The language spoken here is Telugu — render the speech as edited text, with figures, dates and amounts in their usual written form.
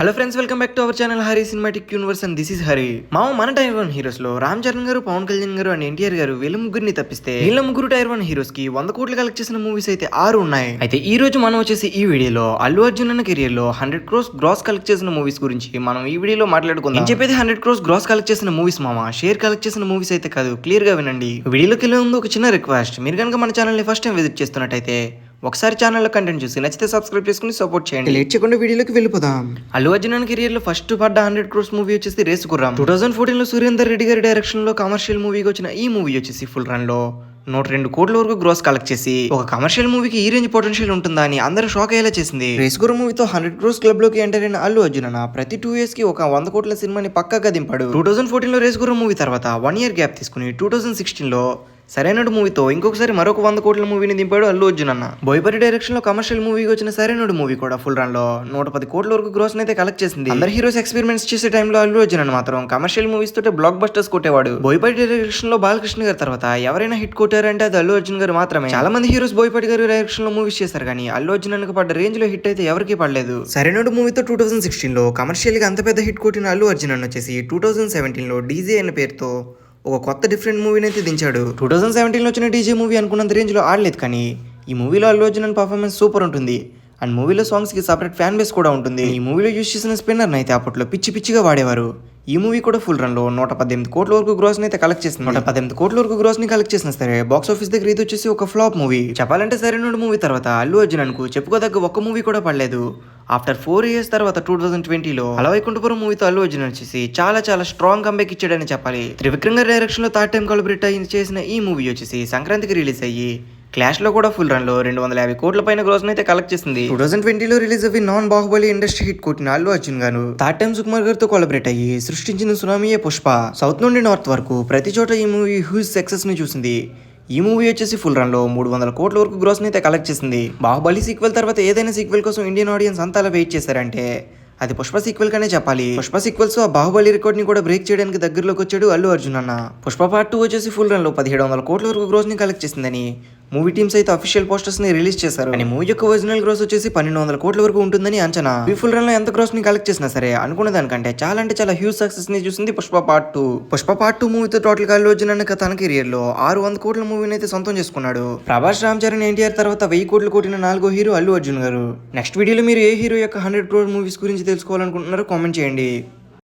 Hello friends, welcome back to our channel Hari cinematic universe and this is Hari. మన టైర్ వన్ హీరోస్ లో రామ్ చరణ్ గారు, పవన్ కళ్యాణ్ గారు అండ్ ఎన్టీఆర్ గారు వీళ్ళ ముగ్గురిని తప్పిస్తే వీళ్ళ ముగ్గురు టైర్ వన్ హీరోస్ కి 100 కోట్లు కలెక్ట్ చేసిన మూవీస్ అయితే 6 ఉన్నాయి. అయితే ఈ రోజు మనం వచ్చేసి ఈ వీడియోలో అల్లు అర్జున్ అన్న కెరియర్ లో 100 క్రోస్ గ్రాస్ కలెక్ట్ చేసిన మూవీస్ గురించి మనం ఈ వీడియోలో మాట్లాడుకుందాం. నేను చెప్పేది 100 క్రోస్ గ్రాస్ కలెక్ట్ చేసిన మూవీస్ షేర్ కలెక్ట్ చేసిన మూవీస్ అయితే కాదు. క్లియర్ గా వినండి. వీడియోలోకి వెళ్ళే ముందు ఒక చిన్న రిక్వెస్ట్, మీరు కనుక మన ఛానల్ ని ఫస్ట్ టైం విజిట్ చేస్తున్నట్టయితే ఒకసారి ఛానల్లో కంటెంట్ చూసి నచ్చితే సబ్స్క్రైబ్ చేసుకుని సపోర్ట్ చేయండి. లేట్ చేయకుండా వీడియోలోకి వెళ్ళిపోదాం. అల్లు అర్జున్ కెరియర్ లో ఫస్ట్ పడ్డ 100 క్రోర్స్ మూవీ వచ్చేసి రేసు గుర్రం. 2014 లో సురేందర్ రెడ్డి గారి డైరెక్షన్ లో కమర్షియల్ మూవీగా వచ్చిన ఈ మూవీ వచ్చేసి ఫుల్ రన్ లో 102 కోట్ల వరకు గ్రోస్ కలెక్ట్ చేసి ఒక కమర్షియల్ మూవీకి ఈ రేంజ్ పొటెన్షియల్ ఉంటుందా అని అందరూ షాక్ అయ్యేలా చేసింది. రేసుగుర్రం మూవీతో 100 క్రోర్స్ క్లబ్ లోకి ఎంటర్ అయిన అల్లు అర్జున్ ప్రతి 2 years కి ఒక 100 కోట్ల సినిమాని పక్కాగా దింపాడు. 2014 లో రేసుగుర్రం మూవీ తర్వాత 1 year గ్యాప్ తీసుకుని 2016 లో సరైనడు మూవీతో ఇంకొకసారి మరొక 100 కోట్ల మూవీని దింపాడు అల్లు అర్జున్ అన్న. బోయపరి డైరెక్షన్ లో కమర్షియల్ మూవీగా వచ్చిన సరైనడు మూవీ కూడా ఫుల్ రన్ లో 110 కోట్ల వరకు గ్రోస్ అయితే కలెక్ట్ చేసింది. అందరు హీరోస్ ఎక్స్పెరిమెంట్స్ చేసే టైంలో అల్లు అర్జున్ అన్న మాత్రం కమర్షియల్ మూవీస్ తోటే బ్లాక్ బస్టర్స్ కొట్టేవాడు. బోయపరి డైరెక్షన్ లో బాలకృష్ణ గారి తర్వాత ఎవరైనా హిట్ కొట్టారంటే అది అల్లు అర్జున్ గారు మాత్రమే. చాలా మంది హీరోస్ బోయపటి గారి డైరెక్షన్ లో మూవీస్ చేశారు, కానీ అల్లు అర్జున్ అన్నకు పడ్డ రేంజ్ లో హిట్ అయితే ఎవరికి పడలేదు. సరైనడు మూవీతో 2016 లో కమర్షియల్ గా అంత పెద్ద హిట్ కొట్టిన అల్లు అర్జున్ అన్న వచ్చేసి 2017 లో డీజే అనే పేరుతో ఒక కొత్త డిఫరెంట్ మూవీని అయితే దించాడు. 2017 లో వచ్చిన డీజే మూవీ అనుకున్నంత రేంజ్ లో ఆడలేదు, కానీ ఈ మూవీలో అల్లు అర్జున్ పర్ఫార్మెన్స్ సూపర్ ఉంటుంది. అండ్ మూవీలో సాంగ్స్ కి సపరేట్ ఫ్యాన్ బేస్ కూడా ఉంటుంది. ఈ మూవీలో యూస్ చేసిన స్పిన్నర్ అయితే అప్పట్లో పిచ్చి పిచ్చిగా వాడేవారు. ఈ మూవీ కూడా ఫుల్ రన్ లో 118 కోట్ల వరకు గ్రోస్ అయితే కలెక్ట్ చేసింది. 118 కోట్ల వరకు గ్రోస్ ని కలెక్ట్ చేసిన సరే బాక్స్ ఆఫీస్ దగ్గర ఇది వచ్చేసి ఒక ఫ్లాప్ మూవీ. చెప్పాలంటే సరైన మూవీ తర్వాత అల్లు అర్జున్ కు చెప్పుకోదగ్గ ఒక్క మూవీ కూడా పడలేదు. ఆఫ్టర్ 4 years తర్వాత 2020 లో అలవైకుంఠపురం మూవీతో అల్లు అర్జున్ వచ్చేసి చాలా స్ట్రాంగ్ కంబ్యాక్ ఇచ్చాడని చెప్పాలి. త్రివిక్రమ్ గారి డైరెక్షన్ లో థర్డ్ టైం కొలబరేట్ చేసిన ఈ మూవీ వచ్చేసి సంక్రాంతికి రిలీజ్ అయ్యి క్లాష్ లో కూడా ఫుల్ రన్ లో 250 కోట్ల పైన గ్రోస్ అయితే కలెక్ట్ చేసింది. 2020 లో రిలీజ్ అవి నాన్ బాహుబలి ఇండస్ట్రీ హిట్ కొట్టిన అల్లు అర్జున్ గారు థర్డ్ టైం సుకుమార్ గారితో కొలబరేట్ అయ్యి సృష్టించిన సునామీయే పుష్ప. సౌత్ నుండి నార్త్ వరకు ప్రతి చోట ఈ మూవీ హ్యూజ్ సక్సెస్ ని చూసింది. ఈ మూవీ వచ్చేసి ఫుల్ రన్ లో 300 కోట్ల వరకు గ్రోస్ అయితే కలెక్ట్ చేసింది. బాహుబలి సీక్వెల్ తర్వాత ఏదైనా సీక్వెల్ కోసం ఇండియన్ ఆడియన్స్ అంతా అలా వెయిట్ చేశారంటే అది పుష్ప సీక్వెల్ గానే చెప్పాలి. పుష్ప సీక్వెల్స్ ఆ బాహుబలి రికార్డ్ ని కూడా బ్రేక్ చేయడానికి దగ్గరలోకి వచ్చాడు అల్లు అర్జున్ అన్న. పుష్ప పార్ట్ 2 వచ్చేసి ఫుల్ రన్ లో 1700 కోట్ల వరకు గ్రోస్ ని కలెక్ట్ చేసిందని మూవీ టీమ్స్ అయితే అఫీషియల్ పోస్టర్స్ ని రిలీజ్ చేశారు. అని మూవీ యొక్క ఒరిజినల్ గ్రోస్ వచ్చేసి 1200 కోట్ల వరకు ఉంటుందని అంచనా. ఈ ఫుల్ రన్ లో ఎంత గ్రోస్ ని కలెక్ట్ చేసినా సరే అనుకున్న దానికంటే చాలా హ్యూజ్ సక్సెస్ ని చూసింది పుష్ప పార్ట్ 2. పుష్ప పార్ట్ 2 మూవీతో టోటల్ గా అల్లు అర్జున్ అన్న తన కెరియర్ లో 600 కోట్ల మూవీని అయితే సొంతం చేసుకున్నాడు. ప్రభాస్, రామ్ చరణ్, ఎన్టీఆర్ తర్వాత 1000 కోట్లు కొట్టిన 4వ హీరో అల్లు అర్జున్ గారు. నెక్స్ట్ వీడియోలో మీరు ఏ హీరో యొక్క 100 crore మూవీస్ గురించి తెలుసుకోవాలనుకుంటున్నారో కామెంట్ చేయండి.